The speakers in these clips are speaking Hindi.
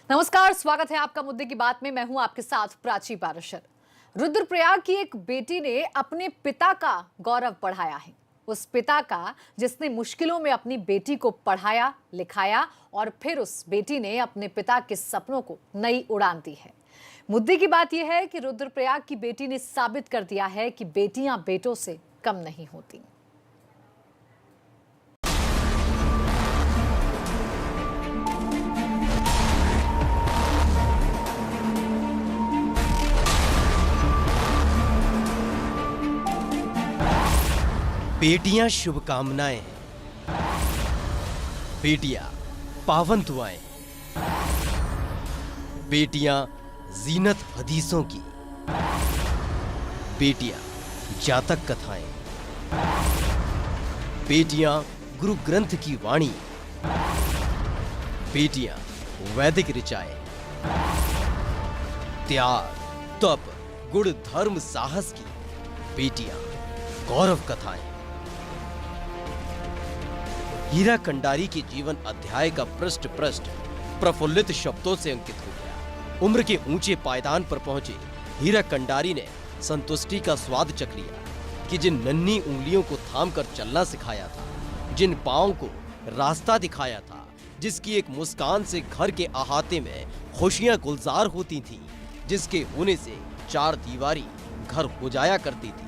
नमस्कार, स्वागत है आपका मुद्दे की बात में। मैं हूं आपके साथ प्राची पाराशर। रुद्रप्रयाग की एक बेटी ने अपने पिता का गौरव बढ़ाया है। उस पिता का जिसने मुश्किलों में अपनी बेटी को पढ़ाया लिखाया और फिर उस बेटी ने अपने पिता के सपनों को नई उड़ान दी है। मुद्दे की बात यह है कि रुद्रप्रयाग की बेटी ने साबित कर दिया है कि बेटियां बेटों से कम नहीं होती। बेटियां शुभकामनाएं, बेटियां पावन दुआएं, बेटियां जीनत हदीसों की, बेटियां जातक कथाएं, बेटियां गुरु ग्रंथ की वाणी, बेटियां वैदिक ऋचाएं, त्याग तप गुण धर्म साहस की, बेटियां गौरव कथाएं। हीरा कंडारी के जीवन अध्याय का पृष्ठ प्रफुल्लित शब्दों से अंकित हो गया। उम्र के ऊंचे पायदान पर पहुंचे हीरा कंडारी ने संतुष्टि का स्वाद चख लिया कि जिन नन्ही उंगलियों को थामकर चलना सिखाया था, जिन पांवों को रास्ता दिखाया था, जिसकी एक मुस्कान से घर के अहाते में खुशियां गुलजार होती थीं, जिसके होने से चार दीवारी घर हो जाया करती थी,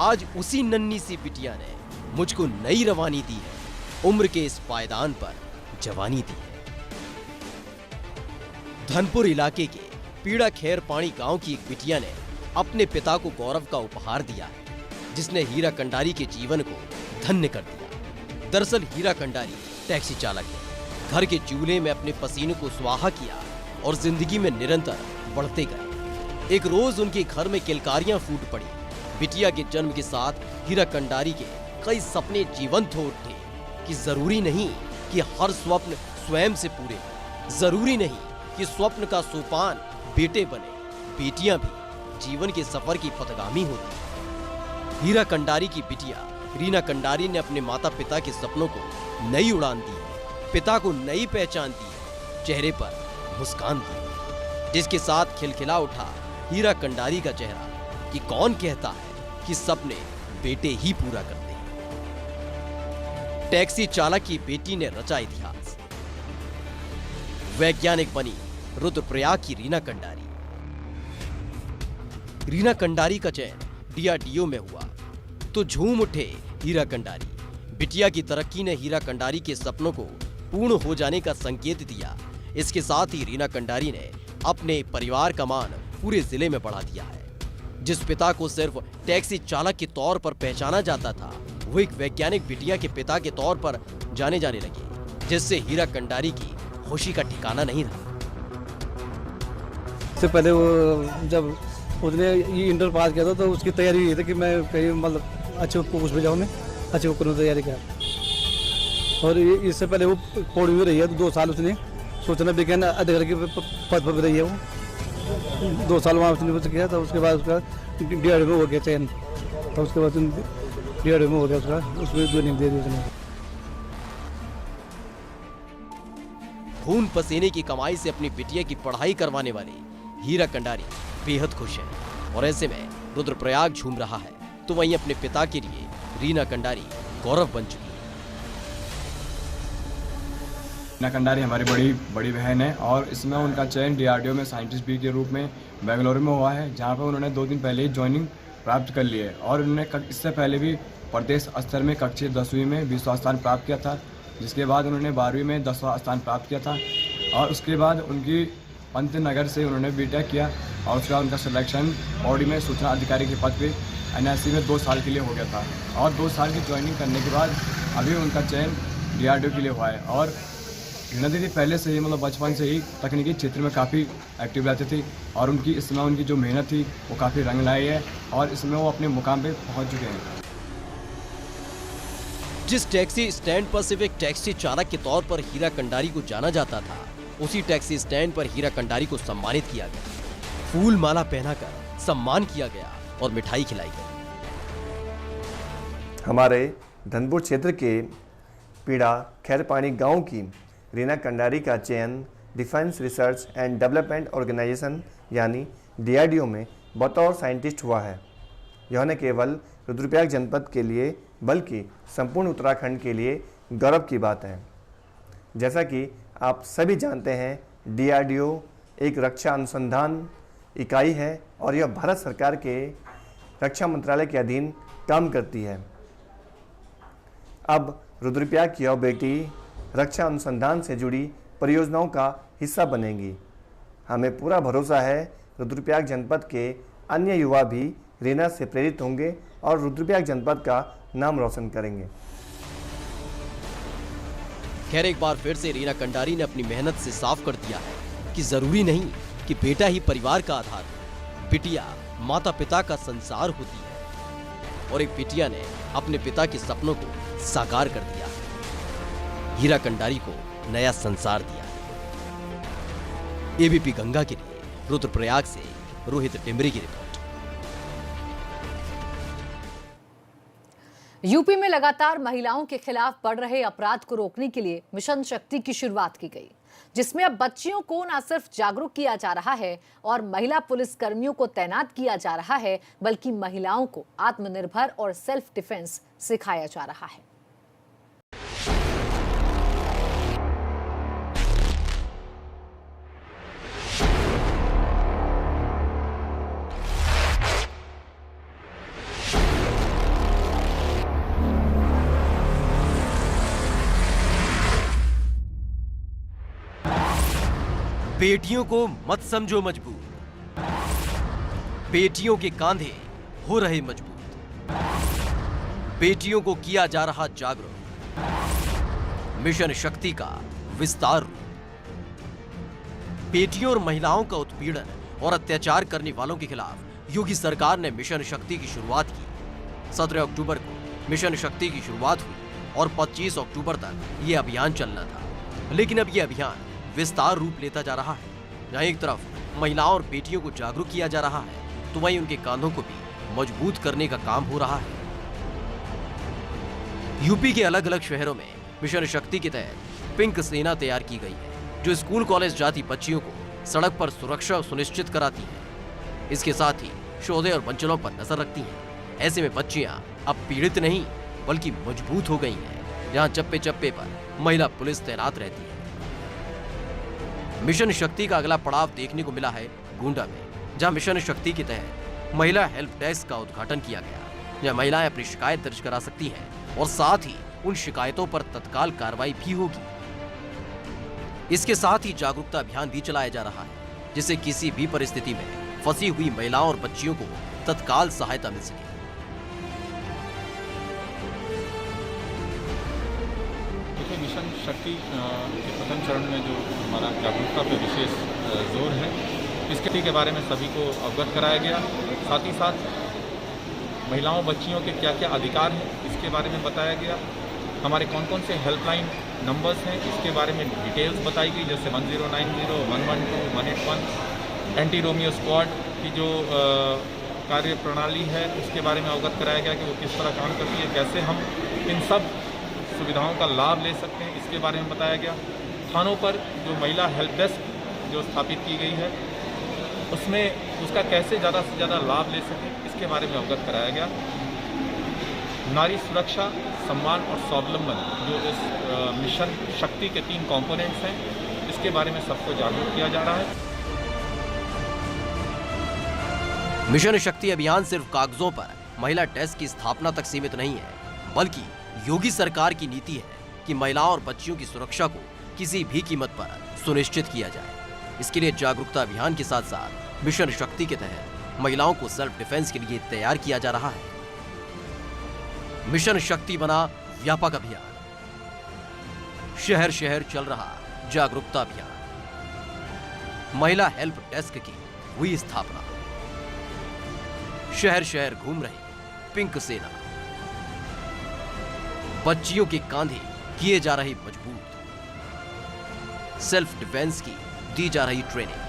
आज उसी नन्ही सी बिटिया ने मुझको नई रवानी दी है। उम्र के इस पायदान पर जवानी दी है। धनपुर इलाके के पीड़ा खैर पानी गांव की एक बिटिया ने अपने पिता को गौरव का उपहार दिया है, जिसने हीरा कंडारी के जीवन को धन्य कर दिया। दरअसल हीरा कंडारी टैक्सी चालक है। घर के चूल्हे में अपने पसीने को स्वाहा किया और जिंदगी में निरंतर बढ़ते गए। एक रोज उनके घर में किलकारियां फूट पड़ी। बिटिया के जन्म के साथ हीरा कंडारी के कई सपने जीवंत हो उठे कि जरूरी नहीं कि हर स्वप्न स्वयं से पूरे हो, जरूरी नहीं कि स्वप्न का सोपान बेटे बने, बेटियां भी जीवन के सफर की पथगामी होती। हीरा कंडारी की बिटिया रीना कंडारी ने अपने माता पिता के सपनों को नई उड़ान दी है, पिता को नई पहचान दी है, चेहरे पर मुस्कान दी, जिसके साथ खिलखिला उठा हीरा कंडारी का चेहरा कि कौन कहता है कि सपने बेटे ही पूरा करते हैं। टैक्सी चालक की बेटी ने रचा इतिहास। वैज्ञानिक बनी रुद्रप्रयाग की रीना कंडारी। रीना कंडारी का चयन डीआरडीओ में हुआ तो झूम उठे हीरा कंडारी। बिटिया की तरक्की ने हीरा कंडारी के सपनों को पूर्ण हो जाने का संकेत दिया। इसके साथ ही रीना कंडारी ने अपने परिवार का मान पूरे जिले में बढ़ा दिया है। जिस पिता को सिर्फ टैक्सी चालक के तौर पर पहचाना जाता था, वो एक वैज्ञानिक बिटिया के पिता के तौर पर जाने लगे, जिससे हीरा कंडारी की खुशी का ठिकाना नहीं रहा। इससे पहले वो जब उसने ये इंटर पास किया था तो उसकी तैयारी ये थी कि मैं कहीं मतलब अच्छे पोस्ट पे जाऊँ, मैं अच्छे को तैयारी किया। और इससे पहले वो पौड़ी में रही है तो 2 साल उसने सूचना विज्ञान अधिकारी के पद पर रही है। वो 2 साल वहाँ उसने किया था। उसके बाद उसका डीआरडीओ में हो गया चयन, तो उसके बाद डीआरडीओ में हो गया उसका, उसमें ज्वाइनिंग दे दी उसने। खून पसीने की कमाई से अपनी बिटिया की पढ़ाई करवाने वाले हीरा कंडारी बेहद खुश है और ऐसे में रुद्रप्रयाग झूम रहा है, तो वहीं अपने पिता के लिए रीना कंडारी गौरव बन चुकी है। रीना कंडारी हमारी बड़ी बहन है और इसमें उनका चयन डीआरडीओ में साइंटिस्ट बी के रूप में बेंगलुरु में हुआ है, जहां पर उन्होंने 2 दिन पहले ही ज्वाइनिंग प्राप्त कर ली है। और उन्होंने इससे पहले भी प्रदेश स्तर में कक्षा 10वीं में 20वां स्थान प्राप्त किया था, जिसके बाद उन्होंने 12वीं में 10वां स्थान प्राप्त किया था। और उसके बाद उनकी पंतनगर से उन्होंने बीटेक किया और उसके बाद उनका सिलेक्शन पौड़ी में सूचना अधिकारी के पद पे एनआईसी में 2 साल के लिए हो गया था। और 2 साल की ज्वाइनिंग करने के बाद अभी उनका चयन डीआरडीओ के लिए हुआ है। और रीना दीदी पहले से ही मतलब बचपन से ही तकनीकी क्षेत्र में काफ़ी एक्टिव रहती थी और इसमें उनकी जो मेहनत थी वो काफ़ी रंग लाई है और इसमें वो अपने मुकाम पे पहुंच चुके हैं। जिस टैक्सी स्टैंड पर सिर्फ एक टैक्सी चालक के तौर पर हीरा कंडारी को जाना जाता था, उसी टैक्सी स्टैंड पर हीरा कंडारी को सम्मानित किया गया। फूल माला पहनाकर सम्मान किया गया और मिठाई खिलाई गई। हमारे धनपुर क्षेत्र के पीड़ा खैरपानी गांव की रीना कंडारी का चयन defence research and development organisation यानी DRDO में बतौर साइंटिस्ट हुआ है। यह न केवल रुद्रप्रयाग जनपद के लिए बल्कि संपूर्ण उत्तराखंड के लिए गौरव की बात है। जैसा कि आप सभी जानते हैं, DRDO एक रक्षा अनुसंधान इकाई है और यह भारत सरकार के रक्षा मंत्रालय के अधीन काम करती है। अब रुद्रप्रयाग की यह बेटी रक्षा अनुसंधान से जुड़ी परियोजनाओं का हिस्सा बनेंगी। हमें पूरा भरोसा है रुद्रप्रयाग जनपद के अन्य युवा भी रीना से प्रेरित होंगे और रुद्रप्रयाग जनपद का नाम रोशन करेंगे। खैर, एक बार फिर से रीना कंडारी ने अपनी मेहनत से साफ कर दिया है कि जरूरी नहीं कि बेटा ही परिवार का आधार हो, बिटिया माता पिता का संसार होती है। और एक बिटिया ने अपने पिता के सपनों को साकार कर दिया है, हीरा कंडारी को नया संसार दिया है। ABP गंगा के लिए रुद्रप्रयाग से रोहित टिमरी की रिपोर्ट। यूपी में लगातार महिलाओं के खिलाफ बढ़ रहे अपराध को रोकने के लिए मिशन शक्ति की शुरुआत की गई, जिसमें अब बच्चियों को न सिर्फ जागरूक किया जा रहा है और महिला पुलिस कर्मियों को तैनात किया जा रहा है, बल्कि महिलाओं को आत्मनिर्भर और सेल्फ डिफेंस सिखाया जा रहा है। बेटियों को मत समझो मजबूर, बेटियों के कांधे हो रहे मजबूत, बेटियों को किया जा रहा जागरूक, मिशन शक्ति का विस्तार रूप। बेटियों और महिलाओं का उत्पीड़न और अत्याचार करने वालों के खिलाफ योगी सरकार ने मिशन शक्ति की शुरुआत की। 17 अक्टूबर को मिशन शक्ति की शुरुआत हुई और 25 अक्टूबर तक यह अभियान चलना था। लेकिन अब यह अभियान विस्तार रूप लेता जा रहा है। जहां एक तरफ महिलाओं और बेटियों को जागरूक किया जा रहा है, तो वहीं उनके कांधों को भी मजबूत करने का काम हो रहा है। यूपी के अलग अलग शहरों में मिशन शक्ति के तहत पिंक सेना तैयार की गई है, जो स्कूल कॉलेज जाती बच्चियों को सड़क पर सुरक्षा सुनिश्चित कराती है। इसके साथ ही शोधे और बंचलों पर नजर रखती है। ऐसे में बच्चियां अब पीड़ित नहीं बल्कि मजबूत हो गई हैं, जहां चप्पे चप्पे पर महिला पुलिस तैनात रहती है। मिशन शक्ति का अगला पड़ाव देखने को मिला है गोंडा में, जहां मिशन शक्ति के तहत महिला हेल्प डेस्क का उद्घाटन किया गया। यह महिलाएं अपनी शिकायत दर्ज करा सकती हैं और साथ ही उन शिकायतों पर तत्काल कार्रवाई भी होगी। इसके साथ ही जागरूकता अभियान भी चलाया जा रहा है, जिससे किसी भी परिस्थिति में फंसी हुई महिलाओं और बच्चियों को तत्काल सहायता मिल सके। मिशन शक्ति के प्रथम चरण में जो हमारा जागरूकता पर विशेष जोर है, इसके बारे में सभी को अवगत कराया गया। साथ ही साथ महिलाओं बच्चियों के क्या क्या अधिकार हैं, इसके बारे में बताया गया। हमारे कौन कौन से हेल्पलाइन नंबर्स हैं, इसके बारे में डिटेल्स बताई गई, जैसे 1090, 112, 181। एंटी रोमियो स्क्वाड की जो कार्य प्रणाली है, उसके बारे में अवगत कराया गया कि वो किस तरह काम करती है, कैसे हम इन सब सुविधाओं का लाभ ले सकते हैं, इसके बारे में बताया गया। थानों पर जो महिला हेल्प डेस्क जो स्थापित की गई है, उसमें उसका कैसे ज़्यादा से ज़्यादा लाभ ले सकें, इसके बारे में अवगत कराया गया। नारी सुरक्षा, सम्मान और स्वावलंबन जो इस मिशन शक्ति के 3 कंपोनेंट्स हैं, इसके बारे में सबको जागरूक किया जा रहा है। मिशन शक्ति अभियान सिर्फ कागजों पर महिला डेस्क की स्थापना तक सीमित नहीं है, बल्कि योगी सरकार की नीति है कि महिलाओं और बच्चियों की सुरक्षा को किसी भी कीमत पर सुनिश्चित किया जाए। इसके लिए जागरूकता अभियान के साथ साथ मिशन शक्ति के तहत महिलाओं को सेल्फ डिफेंस के लिए तैयार किया जा रहा है। मिशन शक्ति बना व्यापक अभियान, शहर शहर चल रहा जागरूकता अभियान, महिला हेल्प डेस्क की हुई स्थापना, शहर शहर घूम रही पिंक सेना, बच्चियों के कांधे किए जा रही मजबूत, सेल्फ डिफेंस की दी जा रही ट्रेनिंग।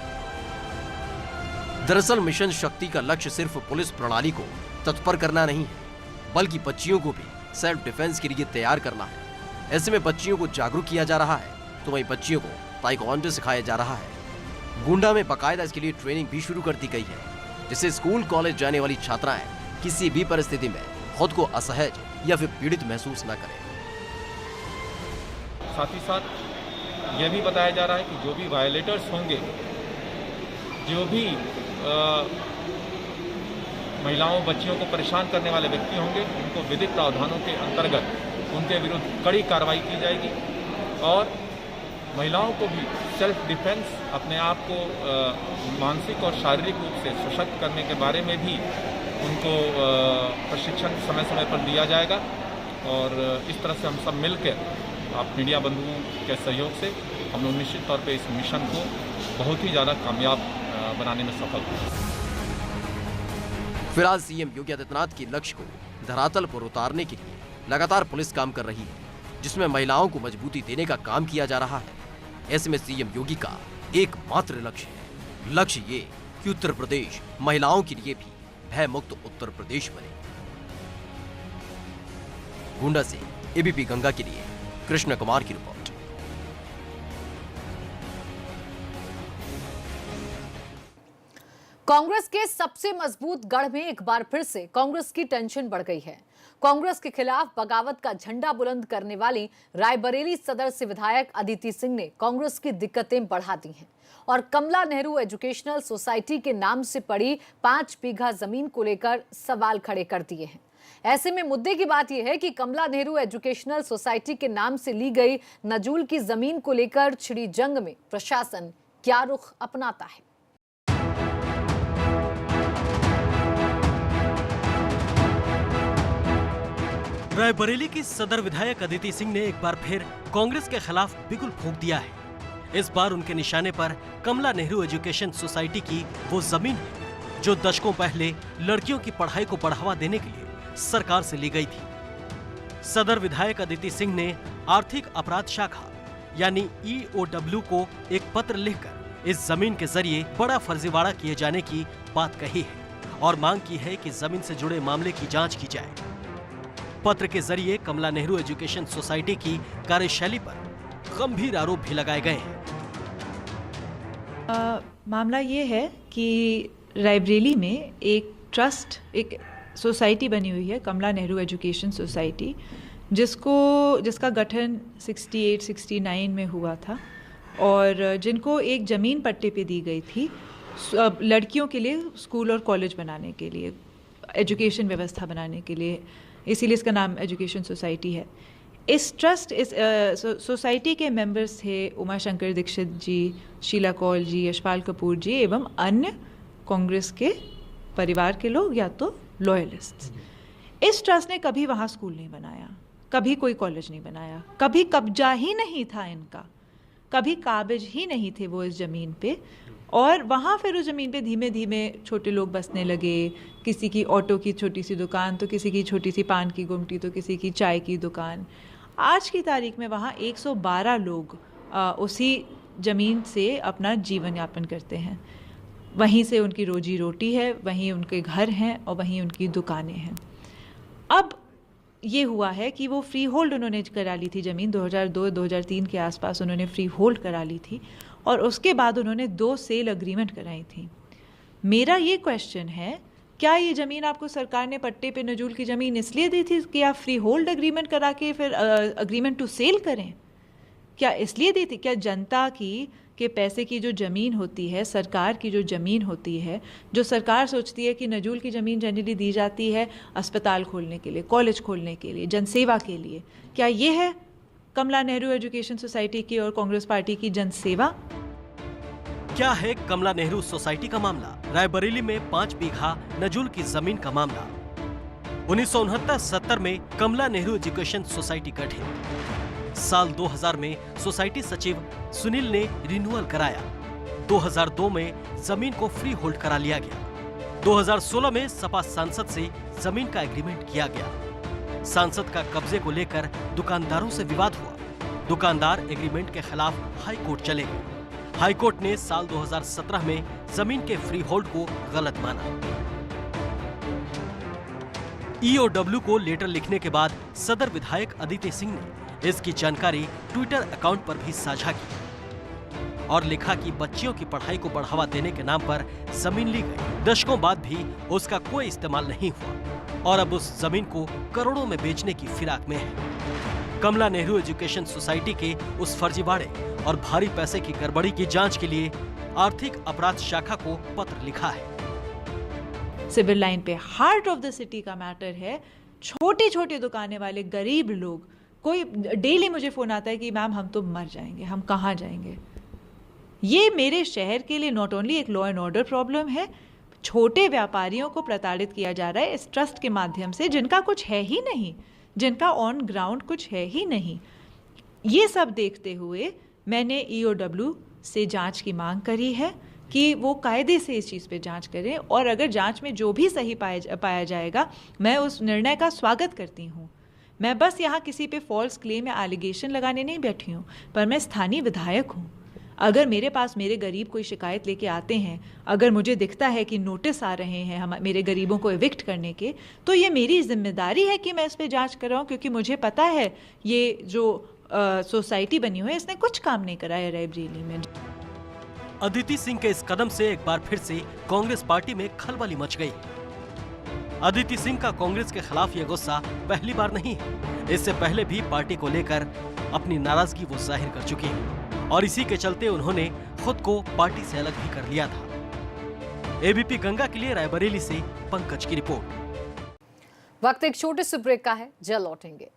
दरअसल मिशन शक्ति का लक्ष्य सिर्फ पुलिस प्रणाली को तत्पर करना नहीं है, बल्कि बच्चियों को भी सेल्फ डिफेंस के लिए तैयार करना है। ऐसे में बच्चियों को जागरूक किया जा रहा है तो वहीं बच्चियों को ताइक्वांडो सिखाया जा रहा है। गोंडा में बाकायदा इसके लिए ट्रेनिंग भी शुरू कर दी गई है, जिससे स्कूल कॉलेज जाने वाली छात्राएं किसी भी परिस्थिति में खुद को असहज या फिर पीड़ित महसूस न करें। साथ ही साथ यह भी बताया जा रहा है कि जो भी वायलेटर्स होंगे, जो भी महिलाओं बच्चियों को परेशान करने वाले व्यक्ति होंगे, उनको विधिक प्रावधानों के अंतर्गत उनके विरुद्ध कड़ी कार्रवाई की जाएगी और महिलाओं को भी सेल्फ डिफेंस, अपने आप को मानसिक और शारीरिक रूप से सशक्त करने के बारे में भी उनको प्रशिक्षण समय समय पर दिया जाएगा। और इस तरह से हम सब मिलकर आप मीडिया बंधुओं के सहयोग से हम लोग निश्चित तौर पे इस मिशन को बहुत ही ज़्यादा कामयाब बनाने में सफल हुए। फिलहाल सीएम योगी आदित्यनाथ के लक्ष्य को धरातल पर उतारने के लिए लगातार पुलिस काम कर रही है, जिसमें महिलाओं को मजबूती देने का काम किया जा रहा है। ऐसे में सीएम योगी का एकमात्र लक्ष्य है, लक्ष्य ये कि उत्तर प्रदेश महिलाओं के लिए भी भय मुक्त उत्तर प्रदेश बने। गोंडा से एबीपी गंगा के लिए कृष्ण कुमार की रिपोर्ट। कांग्रेस के सबसे मजबूत गढ़ में एक बार फिर से कांग्रेस की टेंशन बढ़ गई है। कांग्रेस के खिलाफ बगावत का झंडा बुलंद करने वाली रायबरेली सदर से विधायक अदिति सिंह ने कांग्रेस की दिक्कतें बढ़ा दी हैं और कमला नेहरू एजुकेशनल सोसाइटी के नाम से पड़ी 5 बीघा जमीन को लेकर सवाल खड़े कर दिए हैं। ऐसे में मुद्दे की बात यह है कि कमला नेहरू एजुकेशनल सोसाइटी के नाम से ली गई नजूल की जमीन को लेकर छिड़ी जंग में प्रशासन क्या रुख अपनाता है। रायबरेली की सदर विधायक अदिति सिंह ने एक बार फिर कांग्रेस के खिलाफ बिगुल फूंक दिया है। इस बार उनके निशाने पर कमला नेहरू एजुकेशन सोसाइटी की वो जमीन है जो दशकों पहले लड़कियों की पढ़ाई को बढ़ावा देने के लिए सरकार से ली गई थी। सदर विधायक अदिति सिंह ने आर्थिक अपराध शाखा यानी EOW को एक पत्र लिखकर इस जमीन के जरिए बड़ा फर्जीवाड़ा किए जाने की बात कही है और मांग की है कि जमीन से जुड़े मामले की जांच की जाए। पत्र के जरिए कमला नेहरू एजुकेशन सोसाइटी की कार्यशैली पर गंभीर आरोप भी लगाए गए हैं। मामला ये है कि रायबरेली में एक ट्रस्ट, एक सोसाइटी बनी हुई है कमला नेहरू एजुकेशन सोसाइटी, जिसका गठन 68-69 में हुआ था और जिनको एक ज़मीन पट्टे पे दी गई थी लड़कियों के लिए स्कूल और कॉलेज बनाने के लिए, एजुकेशन व्यवस्था बनाने के लिए, इसीलिए इसका नाम एजुकेशन सोसाइटी है। इस ट्रस्ट, इस सोसाइटी के मेंबर्स थे उमा शंकर दीक्षित जी, शीला कौल जी, यशपाल कपूर जी एवं अन्य कांग्रेस के परिवार के लोग या तो लॉयलिस्ट। इस ट्रस्ट ने कभी वहाँ स्कूल नहीं बनाया, कभी कोई कॉलेज नहीं बनाया, कभी कब्जा ही नहीं था इनका, कभी काबिज ही नहीं थे वो इस ज़मीन पे। और वहाँ फिर उस ज़मीन पे धीमे धीमे छोटे लोग बसने लगे, किसी की ऑटो की छोटी सी दुकान, तो किसी की छोटी सी पान की गुमटी, तो किसी की चाय की दुकान। आज की तारीख में वहाँ 112 लोग उसी ज़मीन से अपना जीवन यापन करते हैं। वहीं से उनकी रोजी रोटी है, वहीं उनके घर हैं और वहीं उनकी दुकानें हैं। अब ये हुआ है कि वो फ्री होल्ड उन्होंने करा ली थी ज़मीन, 2002-2003 के आसपास उन्होंने फ्री होल्ड करा ली थी और उसके बाद उन्होंने 2 सेल अग्रीमेंट कराई थी। मेरा ये क्वेश्चन है, क्या ये ज़मीन आपको सरकार ने पट्टे पे नजूल की ज़मीन इसलिए दी थी कि आप फ्री होल्ड अग्रीमेंट करा के फिर अग्रीमेंट टू सेल करें? क्या इसलिए दी थी? क्या जनता के पैसे की जो ज़मीन होती है, सरकार की जो ज़मीन होती है, जो सरकार सोचती है कि नजूल की ज़मीन जनरली दी जाती है अस्पताल खोलने के लिए, कॉलेज खोलने के लिए, जनसेवा के लिए, क्या ये है कमला नेहरू एजुकेशन सोसाइटी की और कांग्रेस पार्टी की जनसेवा? क्या है कमला नेहरू सोसाइटी का मामला? रायबरेली में 5 बीघा नजूल की जमीन का मामला। 1969-70 में कमला नेहरू एजुकेशन सोसाइटी गठित। साल 2000 में सोसाइटी सचिव सुनील ने रिन्यूअल कराया। 2002 में जमीन को फ्री होल्ड करा लिया गया। 2016 में सपा सांसद से जमीन का एग्रीमेंट किया गया। सांसद का कब्जे को लेकर दुकानदारों से विवाद हुआ। दुकानदार एग्रीमेंट के खिलाफ हाई कोर्ट चले गए। हाई कोर्ट ने साल 2017 में जमीन के फ्री होल्ड को गलत माना। EOW को लेटर लिखने के बाद सदर विधायक अदिति सिंह ने इसकी जानकारी ट्विटर अकाउंट पर भी साझा की और लिखा कि बच्चियों की पढ़ाई को बढ़ावा देने के नाम पर जमीन ली गई। दशकों बाद भी उसका कोई इस्तेमाल नहीं हुआ और अब उस जमीन को करोड़ों में बेचने की फिराक में है। कमला नेहरू एजुकेशन सोसाइटी के उस फर्जीवाड़े और भारी पैसे की गड़बड़ी की जांच के लिए आर्थिक अपराध शाखा को पत्र लिखा है। सिविल लाइन पे हार्ट ऑफ द सिटी का मैटर है। छोटी छोटी दुकानें वाले गरीब लोग, कोई डेली मुझे फोन आता है कि मैम हम तो मर जाएंगे, हम कहाँ जाएंगे। ये मेरे शहर के लिए नॉट ओनली एक लॉ एंड ऑर्डर प्रॉब्लम है, छोटे व्यापारियों को प्रताड़ित किया जा रहा है इस ट्रस्ट के माध्यम से, जिनका कुछ है ही नहीं, जिनका ऑन ग्राउंड कुछ है ही नहीं। ये सब देखते हुए मैंने EOW से जांच की मांग करी है कि वो कायदे से इस चीज़ पे जांच करें और अगर जांच में जो भी सही पाया जाएगा मैं उस निर्णय का स्वागत करती हूँ। मैं बस यहाँ किसी पे फॉल्स क्लेम या एलिगेशन लगाने नहीं बैठी हूँ, पर मैं स्थानीय विधायक हूँ। अगर मेरे पास मेरे गरीब कोई शिकायत लेके आते हैं, अगर मुझे दिखता है कि नोटिस आ रहे हैं हम मेरे गरीबों को एविक्ट करने के, तो ये मेरी जिम्मेदारी है कि मैं इस पे जांच कराऊं, क्योंकि मुझे पता है ये जो सोसाइटी बनी हुई है इसने कुछ काम नहीं करा है रायबरेली में। अदिति सिंह के इस कदम से एक बार फिर से कांग्रेस पार्टी में खलबली मच गई। अदिति सिंह का कांग्रेस के खिलाफ यह गुस्सा पहली बार नहीं है। इससे पहले भी पार्टी को लेकर अपनी नाराजगी वो जाहिर कर चुकी है और इसी के चलते उन्होंने खुद को पार्टी से अलग भी कर लिया था। एबीपी गंगा के लिए रायबरेली से पंकज की रिपोर्ट। वक्त एक छोटे से ब्रेक का है, जल्द लौटेंगे।